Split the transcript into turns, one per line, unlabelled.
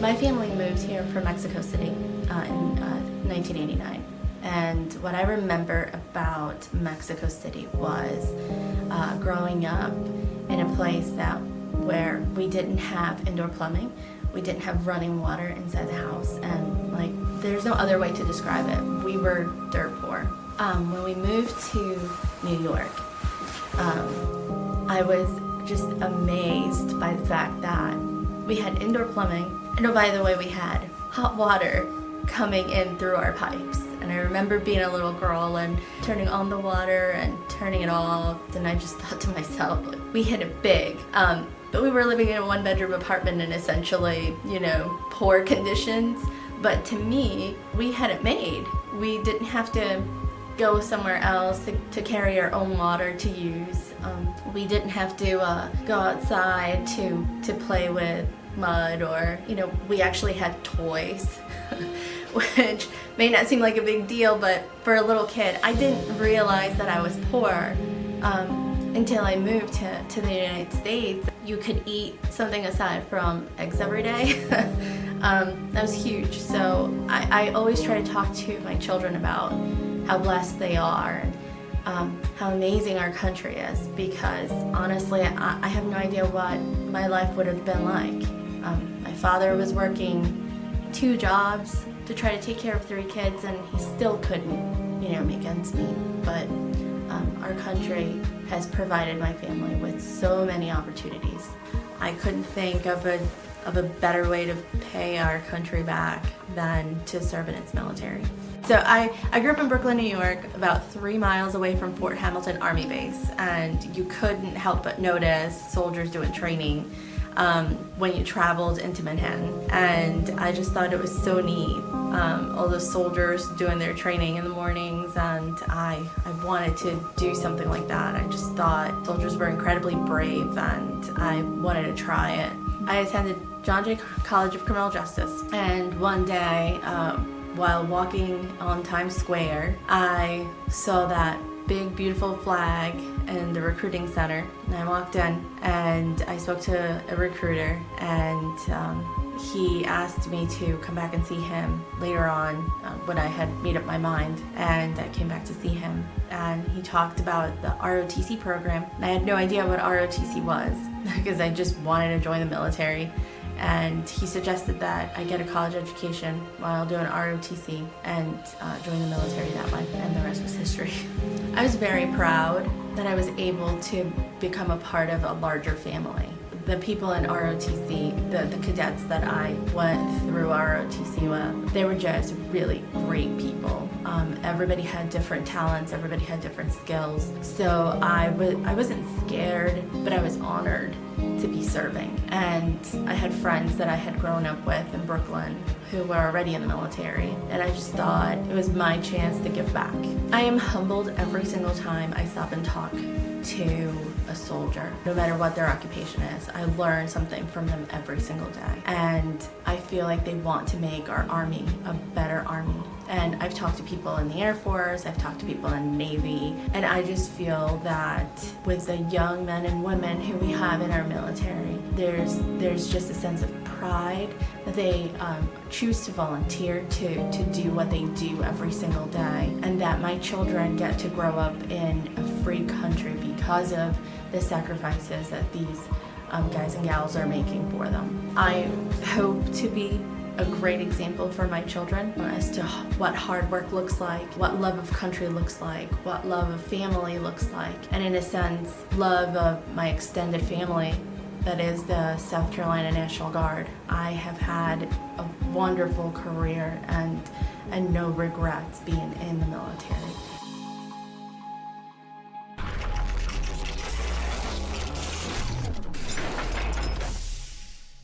My family moved here from Mexico City in 1989. And what I remember about Mexico City was growing up in a place where we didn't have indoor plumbing, we didn't have running water inside the house, and there's no other way to describe it. We were dirt poor. When we moved to New York, I was just amazed by the fact that we had indoor plumbing, and oh, by the way, we had hot water coming in through our pipes. And I remember being a little girl and turning on the water and turning it off, and I just thought to myself, we hit it big. But we were living in a one-bedroom apartment in essentially, poor conditions. But to me, we had it made. We didn't have to go somewhere else to carry our own water to use. We didn't have to go outside to play with mud, or we actually had toys, which may not seem like a big deal, but for a little kid, I didn't realize that I was poor until I moved to the United States. You could eat something aside from eggs every day. That was huge. So I always try to talk to my children about how blessed they are and how amazing our country is, because honestly, I have no idea what my life would have been like. My father was working 2 jobs to try to take care of 3 kids, and he still couldn't, make ends meet. But our country has provided my family with so many opportunities. I couldn't think of a better way to pay our country back than to serve in its military. So I grew up in Brooklyn, New York, about 3 miles away from Fort Hamilton Army Base, and you couldn't help but notice soldiers doing training when you traveled into Manhattan. And I just thought it was so neat, all the soldiers doing their training in the mornings, and I wanted to do something like that. I just thought soldiers were incredibly brave, and I wanted to try it. I attended John Jay College of Criminal Justice, and one day, while walking on Times Square, I saw that big, beautiful flag in the recruiting center. And I walked in and I spoke to a recruiter, and he asked me to come back and see him later on when I had made up my mind, and I came back to see him. And he talked about the ROTC program. And I had no idea what ROTC was because I just wanted to join the military. And he suggested that I get a college education while doing ROTC and join the military that way, and the rest was history. I was very proud that I was able to become a part of a larger family. The people in ROTC, the cadets that I went through ROTC with, they were just really great people. Everybody had different talents, everybody had different skills. So I wasn't scared, but I was honored to be serving. And I had friends that I had grown up with in Brooklyn who were already in the military, and I just thought it was my chance to give back. I am humbled every single time I stop and talk to a soldier, no matter what their occupation is. I learn something from them every single day, and I feel like they want to make our Army a better Army. And I've talked to people in the Air Force, I've talked to people in the Navy, and I just feel that with the young men and women who we have in our military, there's just a sense of pride that they choose to volunteer to do what they do every single day, and that my children get to grow up in a free country because of the sacrifices that these guys and gals are making for them. I hope to be a great example for my children as to what hard work looks like, what love of country looks like, what love of family looks like, and in a sense, love of my extended family, that is the South Carolina National Guard. I have had a wonderful career and no regrets being in the military.